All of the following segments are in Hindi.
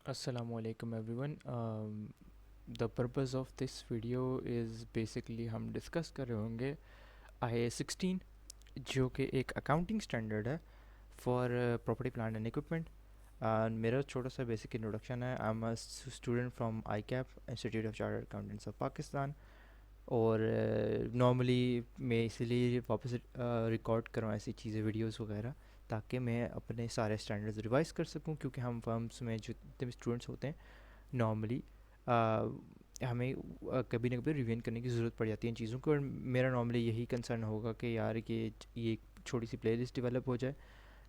Assalamualaikum everyone. The purpose of this video is basically हम डिस्कस कर रहे होंगे IA-16 जो कि एक अकाउंटिंग स्टैंडर्ड है for property plant and equipment. मेरा छोटा सा बेसिक इंट्रोडक्शन है। I am a student from ICAP institute of chartered accountants of Pakistan. और नॉर्मली मैं इसीलिए वापस रिकॉर्ड कर रहा हूँ ऐसी चीज़ें वीडियोस वगैरह, ताकि मैं अपने सारे स्टैंडर्ड्स रिवाइज कर सकूँ, क्योंकि हम फर्म्स में जो जितने भी स्टूडेंट्स होते हैं नॉर्मली हमें कभी ना कभी रिवीजन करने की ज़रूरत पड़ जाती है इन चीज़ों को। और मेरा नॉर्मली यही कंसर्न होगा कि यार कि ये एक छोटी सी प्लेलिस्ट डेवलप हो जाए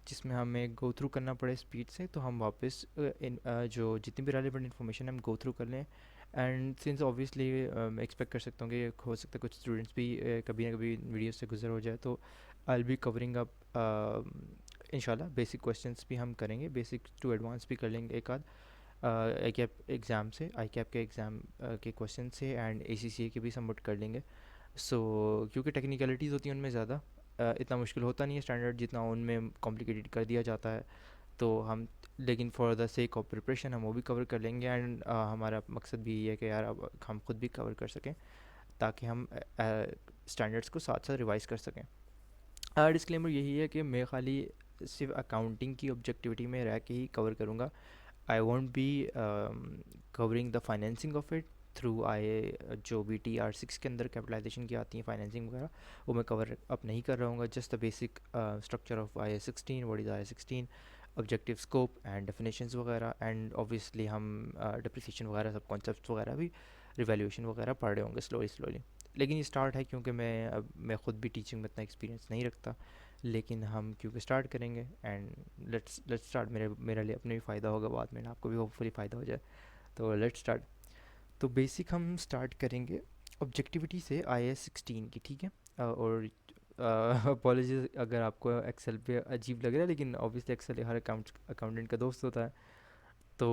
जिसमें हमें गो थ्रू करना पड़े स्पीड से, तो हम वापस जो जितनी भी रेलिवेंट इन्फॉर्मेशन हम गो थ्रू कर लें। एंड सिंस ऑब्वियसली एक्सपेक्ट कर सकता हूँ कि हो सकता है कुछ स्टूडेंट्स भी कभी ना कभी वीडियो से गुजर हो जाए, तो I will be covering up इंशाल्लाह बेसिक क्वेश्चंस भी हम करेंगे, बेसिक टू एडवांस भी कर लेंगे एक आध आई कैप एग्ज़ाम से, आई कैप के एग्ज़ाम के क्वेश्चन से, एंड ACCA के भी सबमिट कर लेंगे। सो क्योंकि टेक्निकलिटीज़ होती हैं उनमें ज़्यादा, इतना मुश्किल होता नहीं है स्टैंडर्ड जितना उनमें कॉम्प्लिकेटेड कर दिया जाता है। तो हम लेकिन for the sake of preparation हम वो भी कवर कर लेंगे। एंड हमारा मकसद भी ये है कि यार अब हम खुद भी कवर कर सकें, ताकि हम स्टैंडर्ड्स को साथ साथ रिवाइज कर सकें। डिस्क्लेमर यही है कि मैं खाली सिर्फ अकाउंटिंग की ऑब्जेक्टिविटी में रह के ही कवर करूँगा। I want be covering the financing of it through जो भी TR6 के अंदर कैपिटलाइजेशन की आती हैं फाइनेंसिंग वगैरह, वो मैं कवर अप नहीं कर रहा हूँ। Just the basic structure of IA-16, what is IA-16, objective scope and definitions वगैरह। एंड ऑब्वियसली हम डिप्रिसिएशन वगैरह सब कॉन्सेप्ट वगैरह भी, रिवैल्यूएशन वगैरह पढ़ रहे होंगे स्लोली स्लोली। लेकिन ये स्टार्ट है क्योंकि मैं ख़ुद भी टीचिंग में इतना एक्सपीरियंस नहीं रखता, लेकिन हम क्योंकि स्टार्ट करेंगे एंड लेट्स स्टार्ट। मेरे लिए अपने भी फ़ायदा होगा, बाद में आपको भी होपफुली फ़ायदा हो जाए। तो लेट्स स्टार्ट। तो बेसिक हम स्टार्ट करेंगे ऑब्जेक्टिविटी से IA-16 की, ठीक है। और अपॉलॉजीज अगर आपको एक्सेल पे अजीब लग रहा है, लेकिन ऑब्वियसली एक्सेल हर अकाउंटेंट का दोस्त होता है, तो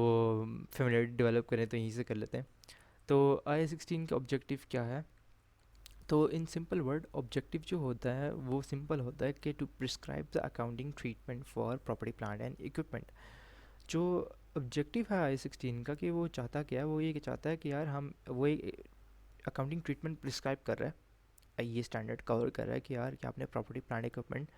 फेमिलियरिटी डेवलप करें तो यहीं से कर लेते हैं। तो IA-16 का ऑब्जेक्टिव क्या है? तो इन सिंपल वर्ड ऑब्जेक्टिव जो होता है वो सिंपल होता है कि to prescribe the accounting treatment for property plant and equipment. जो ऑब्जेक्टिव है IA-16 का, कि वो चाहता क्या है, वो ये कि चाहता है कि यार हम वो एक अकाउंटिंग ट्रीटमेंट प्रिस्क्राइब कर रहा है, ये स्टैंडर्ड कवर कर रहा है कि यार कि आपने प्रॉपर्टी प्लांट इक्विपमेंट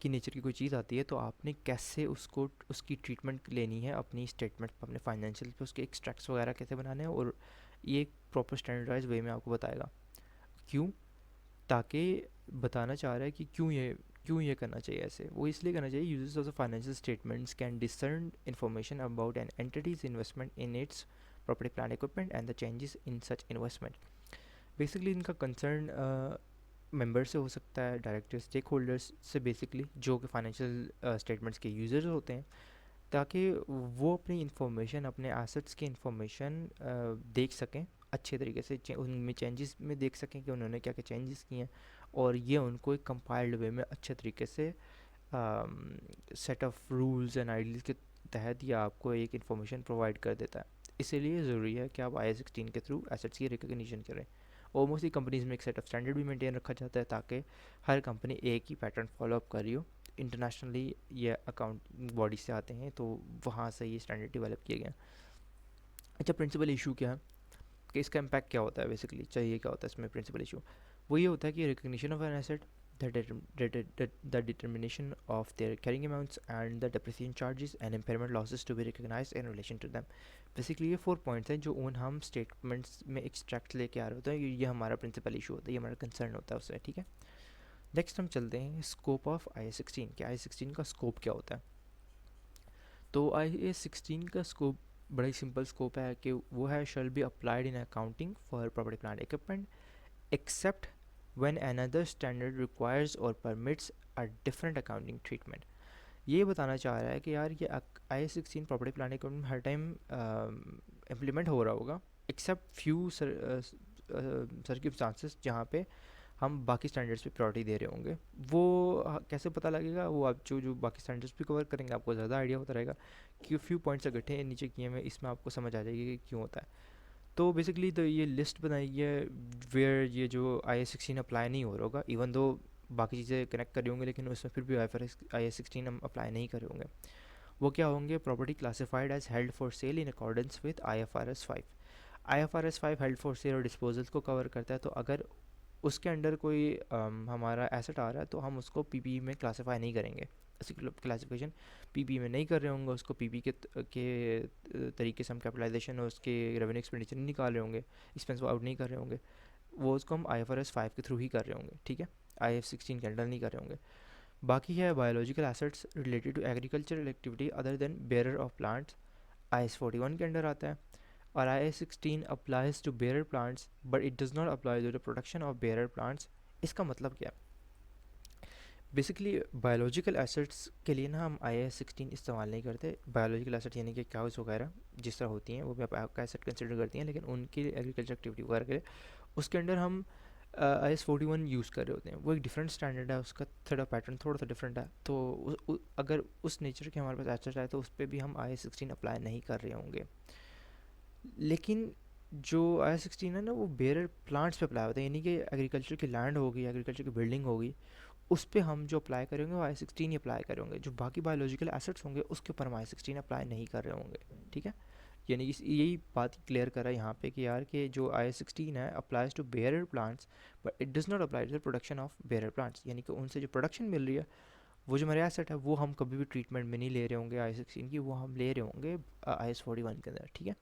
की नेचर की कोई चीज़ आती है तो आपने कैसे उसको उसकी ट्रीटमेंट लेनी है अपनी स्टेटमेंट पर, अपने फाइनेंशियल पे उसके एक्सट्रैक्ट्स वगैरह कैसे बनाने हैं, और ये एक प्रॉपर स्टैंडर्डाइज वे में आपको बताएगा। क्यों? ताकि बताना चाह रहा है कि क्यों ये करना चाहिए ऐसे। वो इसलिए करना चाहिए, users of the financial statements can discern information about an entities investment in its property plant equipment and the changes in such investment. Basically इनका कंसर्न मेंबर से हो सकता है, डायरेक्टर स्टेक होल्डर्स से, बेसिकली जो कि फाइनेंशियल स्टेटमेंट्स के यूज़र्स होते हैं, ताकि वो अपनी इंफॉर्मेशन, अपने एसेट्स की इंफॉर्मेशन देख सकें अच्छे तरीके से, उनमें चेंजेस में देख सकें कि उन्होंने क्या क्या चेंजेस किए हैं, और ये उनको एक कंपाइल्ड वे में अच्छे तरीके से set of rules and ideals के तहत ये आपको एक इन्फॉर्मेशन प्रोवाइड कर देता है। इसीलिए ज़रूरी है कि आप IA-16 के थ्रू एसेट्स की रिकग्निशन करें। और मोस्टली कंपनीज़ में एक सेट ऑफ स्टैंडर्ड भी मेंटेन रखा जाता है, ताकि हर कंपनी एक ही पैटर्न फॉलो अप कर रही हो। इंटरनेशनली ये अकाउंट बॉडी से आते हैं, तो वहाँ से ये स्टैंडर्ड डेवलप किया गया। अच्छा, प्रिंसिपल इशू क्या है कि इसका इम्पैक्ट क्या होता है, बेसिकली चाहिए क्या होता है इसमें प्रिंसिपल इशू? वो ये होता है कि recognition of an asset, the determination of their carrying amounts and the depreciation charges and impairment losses to be recognized in relation to them। Basically ये 4 पॉइंट्स हैं जो उन हम स्टेटमेंट्स में एक्सट्रैक्ट लेके आ रहे होते हैं, ये हमारा प्रिंसिपल इशू होता है, ये हमारा कंसर्न होता है उससे, ठीक है। नेक्स्ट हम चलते हैं स्कोप ऑफ IA-16 कि IA-16 का स्कोप क्या होता है। तो IA-16 का स्कोप बड़ा ही सिंपल स्कोप है कि वो है shall be applied in accounting for property plant equipment except when another standard requires or permits a different accounting treatment। ये बताना चाह रहा है कि यार ये IA-16 प्रॉपर्टी प्लान अकाउंट हर टाइम इम्प्लीमेंट हो रहा होगा, एक्सेप्ट फ्यू सर्कमस्टांसेस जहाँ पे हम बाकी स्टैंडर्ड्स पे प्रायोरिटी दे रहे होंगे। वो कैसे पता लगेगा? वो आप जो बाकी स्टैंडर्ड्स भी कवर करेंगे आपको ज़्यादा आइडिया होता रहेगा, कि फ्यू पॉइंट्स इकट्ठे नीचे किए हुए, इसमें आपको समझ आ जाएगी कि क्यों होता है। तो बेसिकली तो ये लिस्ट बनाई है वेयर ये जो IA-16 अप्लाई नहीं हो रहा होगा, इवन दो बाकी चीज़ें कनेक्ट कर रही होंगी, लेकिन उसमें फिर भी IA-16 हम अप्लाई नहीं कर रहे होंगे। वो क्या होंगे? Property classified as held for sale in accordance with IFRS 5। IFRS 5 held for sale और डिस्पोजल को कवर करता है, तो अगर उसके अंडर कोई हमारा एसेट आ रहा है तो हम उसको पीपी में क्लासिफाई नहीं करेंगे। ऐसी क्लासिफिकेशन पीपी में नहीं कर रहे होंगे, उसको पीपी के तरीके से हम कैपिटलाइजेशन और उसके रेवेन्यू एक्सपेंडिचर नहीं निकाल रहे होंगे, एक्सपेंस आउट नहीं कर रहे होंगे, वो उसको हम IFRS 5 के थ्रू ही कर रहे होंगे, ठीक है, IF16 के अंडर नहीं कर रहे होंगे। बाकी है biological assets related to agricultural activity other than bearer of plants, IS41 के अंडर आता है। और IS16 applies to bearer plants but it does not apply to the production of bearer plants. इसका मतलब क्या है? बेसिकली बायोलॉजिकल एसेट्स के लिए ना हम IS16 इस्तेमाल नहीं करते। बायोलॉजिकल एसेट यानी कि काउस वगैरह जिस तरह होती हैं वो भी आपका एसेट कंसिडर करती हैं, लेकिन उनकी एग्रीकल्चर एक्टिविटी वगैरह के लिए उसके अंडर हम IS41 यूज़ कर रहे होते हैं। वो एक डिफरेंट स्टैंडर्ड है, उसका थोड़ा पैटर्न थोड़ा सा डिफरेंट है, तो अगर उस नेचर के हमारे पास एसेट आए तो उस पर भी हम IS16 अप्लाई नहीं कर रहे होंगे। लेकिन जो IS16 है ना वो बेरर प्लांट्स पे अप्लाई होता है, यानी कि एग्रीकल्चर की लैंड होगी, एग्रीकल्चर की बिल्डिंग होगी, उस पर हम जो अप्लाई करेंगे वो IS16 ही अप्लाई करेंगे। जो बाकी बायोलॉजिकल एसेट्स होंगे उसके ऊपर हम IS16 अप्लाई नहीं कर रहे होंगे, ठीक है। यानी यही बात क्लियर करा यहाँ पे कि यार कि जो IS16 है applies to bearer plants but it does not apply to the production of bearer plants, यानी कि उनसे जो प्रोडक्शन मिल रही है वो जो हमारे एसेट है वो हम कभी भी ट्रीटमेंट में नहीं ले रहे होंगे IS16 की, वो हम ले रहे होंगे IS41 के अंदर, ठीक है।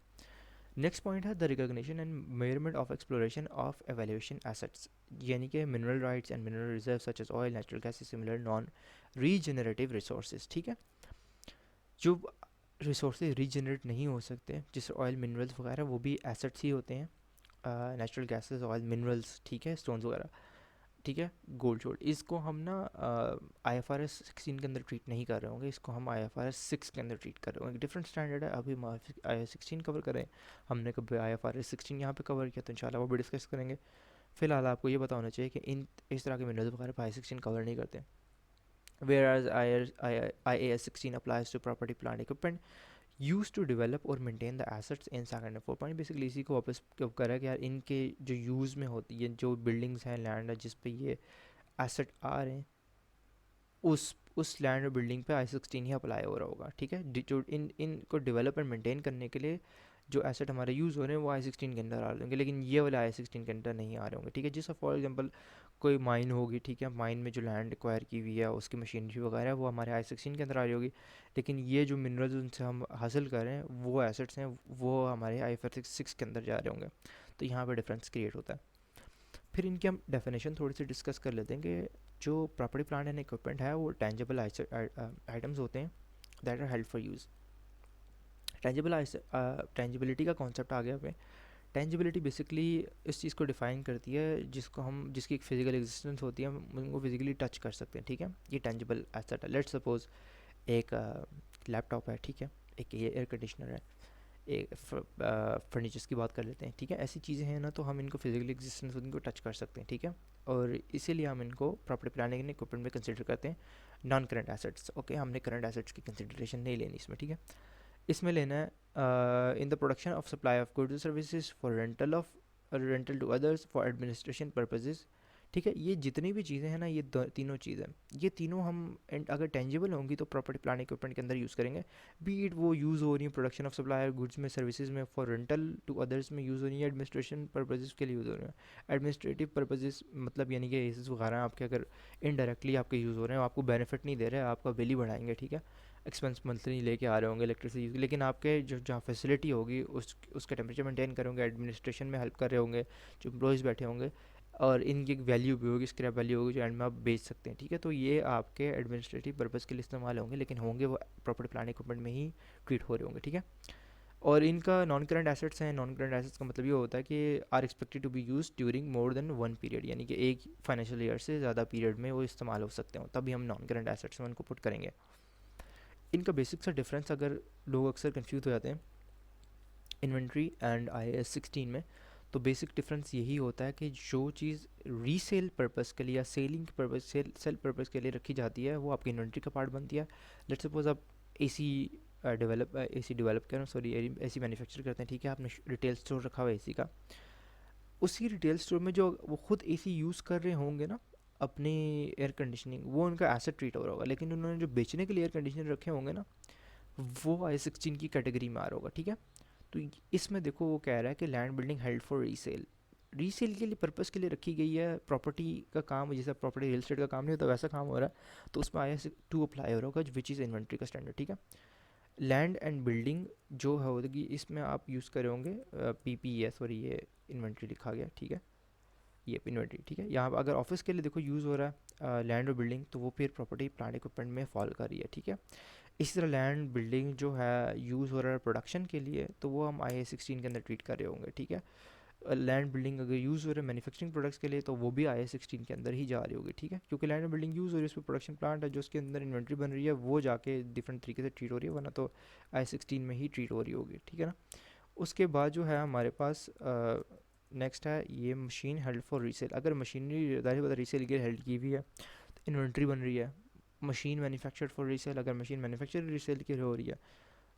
नेक्स्ट पॉइंट है the recognition and measurement of exploration of evaluation assets, यानी कि mineral rights and mineral reserve such as oil, natural gas, similar non regenerative resources, ठीक है। जो रिसोर्सेज रीजनरेट नहीं हो सकते जैसे ऑयल मिनरल्स वगैरह वो भी एसेट्स ही होते हैं, नेचुरल गैसेस, ऑयल, मिनरल्स, ठीक है, स्टोन्स वगैरह, ठीक है, गोल्ड शोल्ड, इसको हम ना IFRS 16 के अंदर ट्रीट नहीं कर रहे होंगे, इसको हम IFRS 6 के अंदर ट्रीट कर रहे होंगे। डिफरेंट स्टैंडर्ड है, अभी हम IFRS 16 कवर करें, हमने कभी IFRS 16 यहाँ पे कवर किया तो इंशाल्लाह वो भी डिस्कस करेंगे। फिलहाल आपको ये पता होना चाहिए कि इन इस तरह के मिनरल्स वगैरह पर IFRS 16 कवर नहीं करते। Whereas IAS 16 applies to property, plant, equipment used to develop or maintain the assets in second and fourth point। Basically इसी को वापस करा कि यार इनके जो यूज़ में होती है, जो बिल्डिंग्स हैं, लैंड है जिस पे ये एसेट आ रहे हैं, उस लैंड और बिल्डिंग पे IS16 ही अप्लाई हो रहा होगा, ठीक है। जो इनको डेवलप एंड मेंटेन करने के लिए जो एसेट हमारे यूज़ हो रहे हैं वो IS16 के अंदर आ रहे होंगे, लेकिन ये वाले IS16 के अंदर नहीं आ रहे होंगे, ठीक है। जैसा फॉर एग्जांपल कोई माइन होगी, ठीक है, माइन में जो लैंड एक्वायर की हुई है उसकी मशीनरी वगैरह वो हमारे IS16 के अंदर आ रही होगी, लेकिन ये जो मिनरल्स उनसे हम हासिल कर रहे हैं वो एसेट्स हैं वो हमारे IFRS 6 के अंदर जा रहे होंगे, तो यहाँ पर डिफरेंस क्रिएट होता है। फिर इनकी हम डेफिनेशन थोड़ी सी डिस्कस कर लेते हैं कि जो प्रॉपर्टी, प्लांट एंड इक्विपमेंट है वो टेंजिबल आइटम्स होते हैं that are held for use. Tangibility का कॉन्सेप्ट आ गया पे। टेंजिबिलिटी बेसिकली इस चीज़ को डिफ़ाइन करती है जिसको हम जिसकी एक फ़िज़िकल एग्जिस्टेंस होती है, हम उनको फिजिकली टच कर सकते हैं, ठीक है, ये टेंजिबल एसेट है। लेट्स सपोज एक लैपटॉप है, ठीक है, एक एयर कंडीशनर है, एक फर्नीचर्स की बात कर लेते हैं, ठीक है। ऐसी चीज़ें हैं ना तो हम इनको फिजिकल एग्जिस्टेंस उनको टच कर सकते हैं, ठीक है, और इसीलिए हम इनको प्रॉपर्टी, प्लांट एंड इक्विपमेंट में कंसिडर करते हैं नॉन करंट एसेट्स। ओके, हमने करंट एसेट्स की कंसिडरेशन नहीं लेनी इसमें, ठीक है। इसमें लेना है in the production of supply of goods services for rental to others for administration purposes, ठीक है। ये जितनी भी चीज़ें हैं ना ये तीनों चीज़ें, ये तीनों हम अगर टेंजिबल होंगी तो प्रॉपर्टी, प्लांट, इक्विपमेंट के अंदर यूज़ करेंगे। बी इट वो यूज़ हो रही है प्रोडक्शन ऑफ सप्लाई गुड्स में, सर्विसेज में, फॉर रेंटल टू अदर्स में यूज़ हो रही है, एडमिनिस्ट्रेशन पर्पजेज़ के लिए यूज़ हो रही है। एडमिनिस्ट्रेटिव पर्पजेज़ मतलब यानी कि एसेस वगैरह आपके अगर इनडायरेक्टली आपके यूज़ हो रहे हैं, आपको बेनिफिट नहीं दे रहे हैं, आपका बिल ही बढ़ाएंगे, ठीक है, एक्सपेंस मंथली लेके आ रहे होंगे इलेक्ट्रिसिटी यूज़, लेकिन आपके जो जहाँ फैसिलिटी होगी उसका टेम्परेचर मेंटेन करेंगे, एडमिनिस्ट्रेशन में हेल्प कर रहे होंगे, जो एम्प्लॉयज़ बैठे होंगे, और इनकी एक वैल्यू भी होगी, स्क्रैप वैल्यू होगी जो एंड में आप बेच सकते हैं, ठीक है। तो ये आपके एडमिनिस्ट्रेटिव पर्पज़ के लिए इस्तेमाल होंगे, लेकिन होंगे वो प्रॉपर्टी, प्लांट, इक्विपमेंट में ही ट्रीट हो रहे होंगे, ठीक है। और इनका नॉन करंट एसेट्स हैं। नॉन करंट एसेट्स का मतलब ये होता है कि are expected to be use during more than one period, यानी कि एक फाइनेंशियल ईयर से ज़्यादा पीरियड में वो इस्तेमाल हो सकते हो, तभी हम नॉन करंट एसेट्स में उनको पुट करेंगे। इनका बेसिक सा डिफरेंस अगर लोग अक्सर कंफ्यूज हो जाते हैं इन्वेंट्री एंड IAS 16 में, तो बेसिक डिफरेंस यही होता है कि जो चीज़ रीसेल पर्पज़ के लिए या सेलिंग पर्पज़ सेल पर्पज़ के लिए रखी जाती है वो आपकी इन्वेंट्री का पार्ट बनती है। लेट्स सपोज आप AC डेवलप करें, सॉरी AC मैन्युफैक्चर करते हैं, ठीक है, आपने रिटेल स्टोर रखा हुआ है AC का, उसी रिटेल स्टोर में जो वो खुद AC यूज़ कर रहे होंगे ना अपनी एयर कंडीशनिंग, वो उनका एसेट ट्रीट हो रहा होगा, लेकिन उन्होंने जो बेचने के लिए एयर कंडीशनर रखे होंगे ना वो आई 16 की कैटेगरी में आ रहा होगा, ठीक है। तो इसमें देखो वो कह रहा है कि land building held for resale, resale के लिए पर्पस के लिए रखी गई है, प्रॉपर्टी का काम जैसे प्रॉपर्टी रियल एस्टेट का काम नहीं होता वैसा काम हो रहा है, तो उसमें IS2 अप्लाई हो रहा होगा, विच इज़ इन्वेंट्री का स्टैंडर्ड, ठीक है। लैंड एंड बिल्डिंग जो होगी इसमें आप यूज़ करे होंगे PPE, सॉरी ये इन्वेंट्री लिखा गया, ठीक है, ये इन्वेंट्री, ठीक है। यहाँ पर अगर ऑफिस के लिए देखो यूज़ हो रहा है लैंड और बिल्डिंग, तो वो फिर प्रॉपर्टी प्लांट इक्विपमेंट में फॉल कर रही है, ठीक है। इसी तरह लैंड बिल्डिंग जो है यूज़ हो रहा है प्रोडक्शन के लिए, तो वो हम IA 16 के अंदर ट्रीट कर रहे होंगे, ठीक है। लैंड बिल्डिंग अगर यूज़ हो रहा है मैन्युफैक्चरिंग प्रोडक्ट्स के लिए, तो वो भी IA 16 के अंदर ही जा रही होगी, ठीक है, क्योंकि लैंड बिल्डिंग यूज़ हो रही है, उसमें प्रोडक्शन प्लांट है जो उसके अंदर इन्वेंट्री बन रही है, वो जाके डिफरेंट तरीके से ट्रीट हो रही है, वरना तो IA 16 में ही ट्रीट हो रही होगी, ठीक है ना। उसके बाद जो है हमारे पास नेक्स्ट है ये मशीन हेल्ड फॉर रीसेल। अगर मशीनरी ज़ाहिर बात रीसेल के लिए हेल्ड की हुई है तो इन्वेंट्री बन रही है। मशीन मैन्युफैक्चर्ड फॉर रीसेल, अगर मशीन मैन्युफैक्चर रीसेल की हो रही है,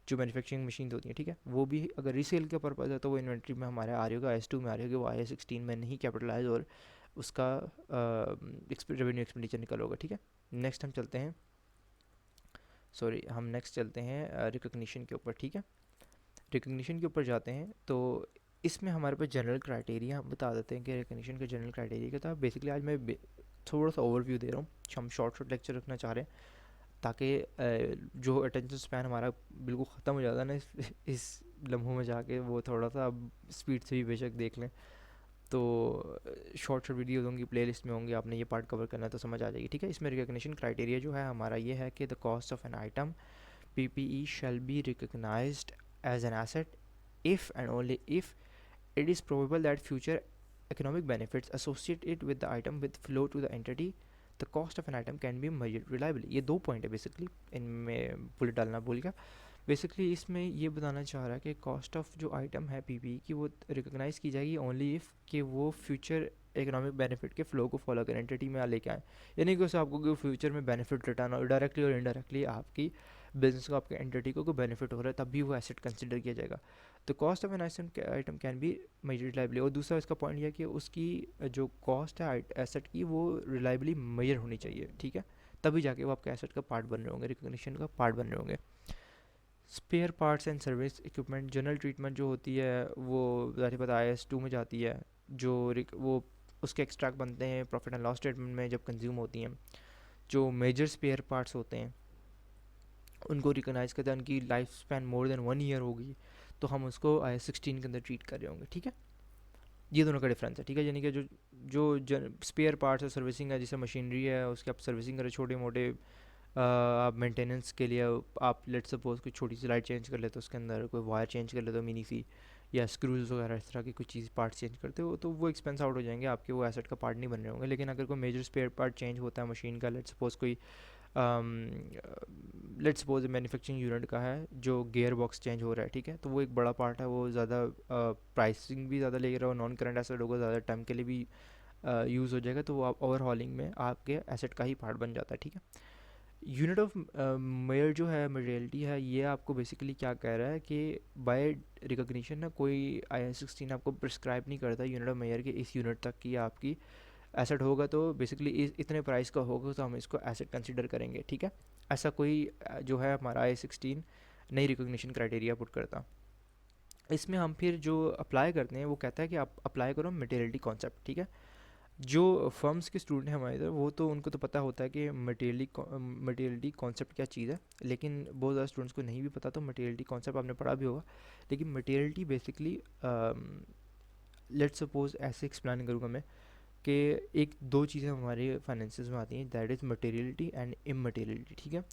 जो मैन्युफैक्चरिंग मशीन होती हैं, ठीक है, वो भी अगर रीसेल का पर्पज़ है तो वो इन्वेंट्री में हमारे आ रही होगा, IS2 में आ रही होगी, वो IA 16 में नहीं कैपिटलाइज और उसका रेवेन्यू एक्सपेंडिचर निकल होगा, ठीक है। नेक्स्ट हम चलते हैं, सॉरी हम नेक्स्ट चलते हैं रिकग्निशन के ऊपर, ठीक है। रिकग्निशन के ऊपर जाते हैं तो इसमें हमारे पास जनरल क्राइटेरिया हम बता देते हैं कि रिकग्निशन के जनरल क्राइटेरिया क्या था। बेसिकली आज मैं थोड़ा सा ओवरव्यू दे रहा हूँ, हम शॉर्ट लेक्चर रखना चाह रहे हैं ताकि जो अटेंशन स्पैन हमारा बिल्कुल ख़त्म हो जाता है ना इस लम्हों में जाके, वो थोड़ा सा अब स्पीड से भी बेशक देख लें, तो शॉर्ट वीडियोज़ होंगी, प्लेलिस्ट में होंगी, आपने ये पार्ट कवर करना है तो समझ आ जाएगी, ठीक है। इसमें रिकग्निशन क्राइटेरिया जो है हमारा ये है कि the cost of an item PPE shall be recognized as an asset if and only if it is probable that future economic benefits associated with the item will flow to the entity. The cost of an item can be measured reliably. ये दो पॉइंट है बेसिकली, इनमें बुलेट डालना भूल गया। बेसिकली इसमें ये बताना चाह रहा है कि कॉस्ट ऑफ जो आइटम है PPE की वो रिकोगनाइज़ की जाएगी ओनली इफ़ कि वो फ्यूचर इकोनॉमिक बेनिफिट के फ्लो को फॉलो करें, एंटिटी में लेके आए, यानी कि उससे आपको कोई फ्यूचर में बेनिफिट रिटर्न हो, डायरेक्टली और इनडायरेक्टली आपकी बिजनेस को, आपके एंटिटी को कोई बेनिफिट हो रहा है, तब भी वो एसेट कंसिडर किया जाएगा। तो cost of an item can be measure reliably, और दूसरा इसका पॉइंट यह है कि उसकी जो कॉस्ट है एसेट की वो रिलायबली मेजर होनी चाहिए, ठीक है, तभी जाके वो आपके एसेट का पार्ट बन रहे होंगे, रिकग्निशन का पार्ट बन रहे होंगे। Spare parts and service equipment general treatment जो होती है वो ज़ाहिर पता IS2 में जाती है, जो वो उसके एक्सट्रैक्ट बनते हैं प्रॉफिट एंड लॉस स्टेटमेंट में जब कंज्यूम होती हैं। जो मेजर स्पेयर पार्ट्स होते हैं उनको रिकॉग्नाइज़ करते हैं, उनकी life span more than 1 year होगी, तो हम उसको IS 16 के अंदर ट्रीट कर रहे होंगे, ठीक है। ये दोनों का डिफरेंस है, ठीक है, यानी कि जो स्पेयर पार्ट्स है, सर्विसिंग है, जैसे मशीनरी है उसकी आप सर्विसिंग करें, छोटे मोटे आप मेंटेनेंस के लिए आप लेट सपोज कोई छोटी सी लाइट चेंज कर लेते हो, उसके अंदर कोई वायर चेंज कर लेते हो मिनी सी, या स्क्रूज वगैरह इस तरह की कुछ चीज़ पार्ट चेंज करते हो, तो वो एक्सपेंस आउट हो जाएंगे आपके, वो एसेट का पार्ट नहीं बन रहे होंगे। लेकिन अगर कोई मेजर स्पेयर पार्ट चेंज होता है मशीन का, लेट सपोज कोई लेट सपोज मैन्युफैक्चरिंग यूनिट का है जो गियर बॉक्स चेंज हो रहा है, ठीक है, तो वो एक बड़ा पार्ट है, वो ज़्यादा प्राइसिंग भी ज़्यादा ले रहा हो, नॉन करंट एसेट होगा, ज़्यादा टाइम के लिए भी यूज़ हो जाएगा, तो वो आप ओवरहॉलिंग में आपके एसेट का ही पार्ट बन जाता है, ठीक है। यूनिट ऑफ मेयर जो है मटेरियलिटी है, ये आपको बेसिकली क्या कह रहा है कि बाय रिकग्निशन ना कोई IS 16 आपको प्रिस्क्राइब नहीं करता यूनिट ऑफ मेयर के इस यूनिट तक की आपकी एसेट होगा, तो बेसिकली इतने प्राइस का होगा तो हम इसको एसेट कंसिडर करेंगे, ठीक है। ऐसा कोई जो है हमारा IS 16 नई रिकग्निशन क्राइटेरिया पुट करता। इसमें हम फिर जो अप्लाई करते हैं वो कहता है कि आप अप्लाई करो मटेरियलिटी कॉन्सेप्ट, ठीक है। जो फर्म्स के स्टूडेंट हैं हमारे इधर, वो तो उनको तो पता होता है कि मटेरियलिटी कॉन्सेप्ट क्या चीज़ है, लेकिन बहुत ज़्यादा स्टूडेंट्स को नहीं भी पता, तो मटेरियलिटी कॉन्सेप्ट आपने पढ़ा भी होगा। लेकिन मटेरियलिटी बेसिकली लेट्स सपोज ऐसे एक्सप्लेन करूँगा मैं कि एक दो चीज़ें हमारे फाइनेंसेस में आती हैं, दैट इज़ मटेरियलिटी एंड इमटेरियलिटी, ठीक है।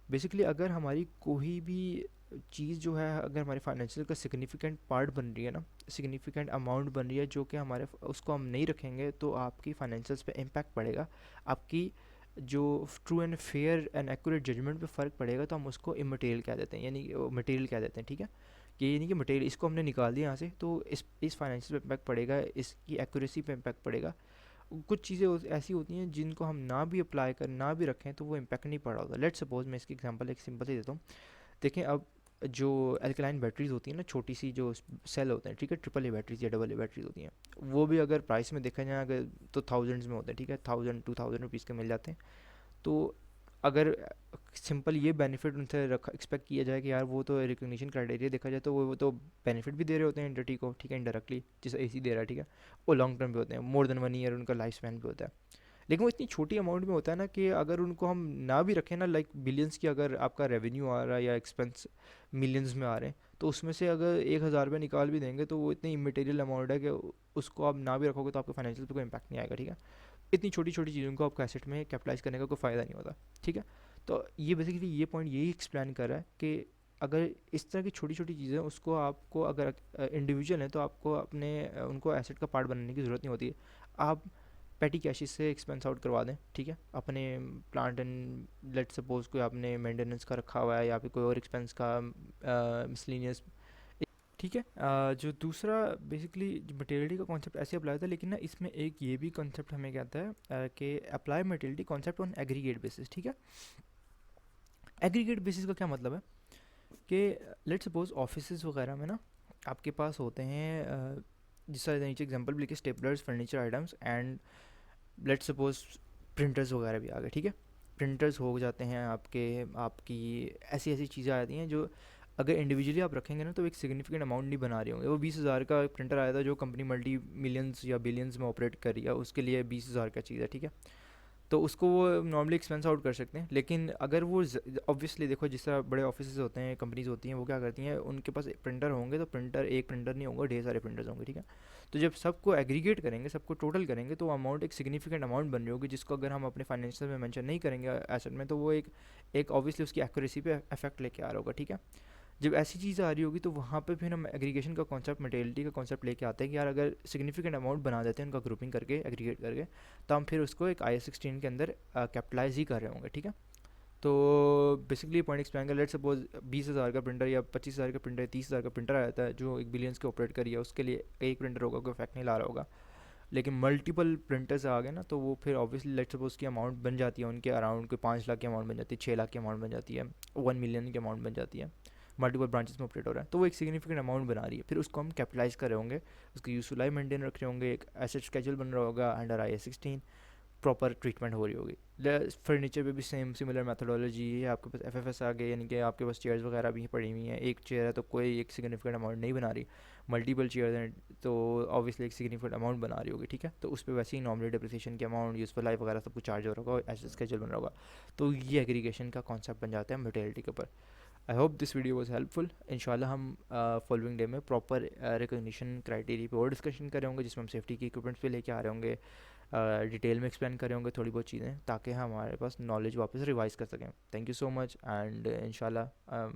बेसिकली अगर हमारी कोई भी चीज़ जो है, अगर हमारे फाइनेंशियल का सिग्निफिकेंट पार्ट बन रही है ना, सिग्निफिकेंट अमाउंट बन रही है जो कि हमारे उसको हम नहीं रखेंगे तो आपकी फाइनेंशियल्स पे इम्पैक्ट पड़ेगा, आपकी जो true and fair and accurate judgement पे फ़र्क पड़ेगा, तो हम उसको इमटेरियल कह देते हैं, यानी मटेरियल कह देते हैं, ठीक है। कि यानी कि मटेरियल इसको हमने निकाल दिया यहाँ से, तो इस फाइनेंशियल पे इम्पैक्ट पड़ेगा, इसकी एक्यूरेसी पे इम्पैक्ट पड़ेगा। कुछ चीज़ें ऐसी होती हैं जिनको हम ना भी अप्लाई कर ना भी रखें तो वो इम्पैक्ट नहीं पड़ा होता। लेट सपोज मैं इसकी एग्जांपल एक सिंपल ही देता हूँ। देखें अब जो एल्कलाइन बैटरीज होती हैं ना, छोटी सी जो सेल होते हैं, ठीक है, AAA बैटरीज या AA बैटरीज होती हैं, वो भी अगर प्राइस में देखा जाए अगर तो थाउजेंड्स में होते हैं, ठीक है, 1000 2000 रुपीज़ के मिल जाते हैं। तो अगर सिंपल ये बेनिफिट उनसे रखा एक्सपेक्ट किया जाए कि यार वो तो रिकग्निशन क्राइटेरिया देखा जाए तो वो तो बेनिफिट भी दे रहे होते हैं एंटिटी को, ठीक है, इनडायरेक्टली, जैसे एसी दे रहा है, ठीक है, वो लॉन्ग टर्म पे होते हैं, मोर देन 1 ईयर उनका लाइफ स्पैन भी होता है। लेकिन वो इतनी छोटी अमाउंट में होता है ना कि अगर उनको हम ना भी रखें ना, लाइक बिलियंस की अगर आपका रेवेन्यू आ रहा है या एक्सपेंस मिलियंस में आ रहे हैं, तो उसमें से अगर 1,000 रुपये निकाल भी देंगे तो वो इतनी इमेटेरियल अमाउंट है कि उसको आप ना भी रखोगे तो आपके फाइनेंशियल पे कोई इम्पैक्ट नहीं आएगा, ठीक है। इतनी छोटी छोटी चीज़ों को आपको एसेट में कैपिटलाइज करने का कोई फ़ायदा नहीं होता, ठीक है। तो ये बेसिकली ये पॉइंट यही एक्सप्लेन कर रहा है कि अगर इस तरह की छोटी छोटी चीज़ें उसको आपको अगर इंडिविजुअल हैं तो आपको अपने उनको एसेट का पार्ट बनाने की ज़रूरत नहीं होती है। आप पेटी कैशेस से एक्सपेंस आउट करवा दें, ठीक है, अपने प्लांट एंड लेट सपोज कोई आपने मेंटेनेंस का रखा हुआ है या फिर कोई और एक्सपेंस का मिसलिनियस, ठीक है। जो दूसरा बेसिकली मटेरियलिटी का कॉन्सेप्ट ऐसे अप्लाई होता है, लेकिन ना इसमें एक ये भी कॉन्सेप्ट हमें कहता है कि apply materiality concept on aggregate basis, ठीक है। एग्रीगेट बेसिस का क्या मतलब है कि लेट सपोज ऑफिस वगैरह में ना आपके पास होते हैं जिस तरह नीचे एग्जांपल भी लिखे, staplers, furniture items and let suppose printers वगैरह भी आ गए, ठीक है। प्रिंटर्स हो जाते हैं आपके, आपकी ऐसी ऐसी चीज़ें आती हैं जो अगर इंडिविजुअली आप रखेंगे ना तो एक सिग्निफिकेंट अमाउंट नहीं बना रही होंगे। वो 20,000 का प्रिंटर आया था जो कंपनी मल्टी मिलियंस या बिलियंस में ऑपरेट कर रही है, उसके लिए 20,000 का चीज़ है, ठीक है। तो उसको वो नॉर्मली एक्सपेंस आउट कर सकते हैं। लेकिन अगर वो ऑब्वियसली देखो जिस तरह बड़े ऑफिस होते हैं, कंपनीज होती हैं, वो क्या करती हैं, उनके पास प्रिंटर होंगे तो प्रिंटर एक प्रिंटर नहीं होगा, ढेर सारे प्रिंटर्स होंगे, ठीक है। तो जब सबको एग्रीगेट करेंगे, सबको टोटल करेंगे तो अमाउंट एक सिग्निफिकेंट अमाउंट बन रही होगी, जिसको अगर हम अपने फाइनेंशियल में मेंशन नहीं करेंगे एसेट में तो वो एक ऑब्वियसली उसकी एक्यूरेसी पे इफेक्ट लेके आ रहा होगा, ठीक है। जब ऐसी चीज़ आ रही होगी तो वहाँ पे फिर हम एग्रीगेशन का कॉन्सेप्ट, मटेरियलिटी का कॉन्सेप्ट लेके आते हैं कि यार अगर सिग्निफिकेंट अमाउंट बना देते हैं उनका ग्रुपिंग करके, एग्रीगेट करके, तो हम फिर उसको एक IAS 16 के अंदर कैपिटलाइज ही कर रहे होंगे, ठीक है। तो बेसिकली पॉइंट एक्सप्लेन कर, लेट सपोज 20,000 का प्रिंटर या 25,000 का प्रिंटर, 30,000 का प्रिंटर आया था जो एक बिलियंस के ऑपरेट करिए, उसके लिए एक प्रिंटर होगा, कोई इफेक्ट नहीं ला रहा होगा। लेकिन मल्टीपल प्रिंटर्स आ गए ना तो वो फिर ऑब्वियसली लेट सपोज की अमाउंट बन जाती है उनके अराउंड, कोई 5 लाख की अमाउंट बन जाती है, 6 लाख की अमाउंट बन जाती है, 1 मिलियन की अमाउंट बन जाती है, मल्टीपल ब्रांचेस में ऑपरेट हो रहा है, तो वो एक सिग्निफिकेंट अमाउंट बना रही है। फिर उसको हम कैपिटलाइज कर रहे होंगे, उसकी यूजफुल लाइफ मेंटेन रख रहे होंगे, एक एसेट स्केड्यूल बन रहा होगा अंडर IAS 16, प्रॉपर ट्रीटमेंट हो रही होगी। फर्नीचर पे भी सेम सिमिलर मेथोडोलॉजी है, आपके पास FFS आ गए, यानी कि आपके पास चेयर्स वगैरह भी पड़ी हुई हैं, एक चेयर है तो कोई एक सिग्निफिकेंट अमाउंट नहीं बना रही, मल्टीपल चेयर्स हैं तो ऑब्वियसली एक सिग्निफिकेंट अमाउंट बना रही होगी, ठीक है। तो उस पर वैसे ही नॉर्मली डिप्रिसिएशन की अमाउंट, यूजफुल लाइफ वगैरह सब कुछ चार्ज हो रहा होगा, एसेट स्केड्यूल बन रहा होगा। तो ये एग्रीगेशन का कॉन्सेप्ट बन जाता है मटेरियलिटी के ऊपर। I hope this video was helpful. इंशाल्लाह हम फॉलोइंग डे में प्रॉपर रिकग्निशन क्राइटेरिया पे और डिस्कशन कर रहे होंगे, जिसमें हम सेफ्टी के इक्विपमेंट्स पे लेके आ रहे होंगे, डिटेल में एक्सप्लेन कर रहे होंगे थोड़ी बहुत चीज़ें, ताकि हमारे पास नॉलेज वापस रिवाइज कर सकें। Thank you so much and इंशाल्लाह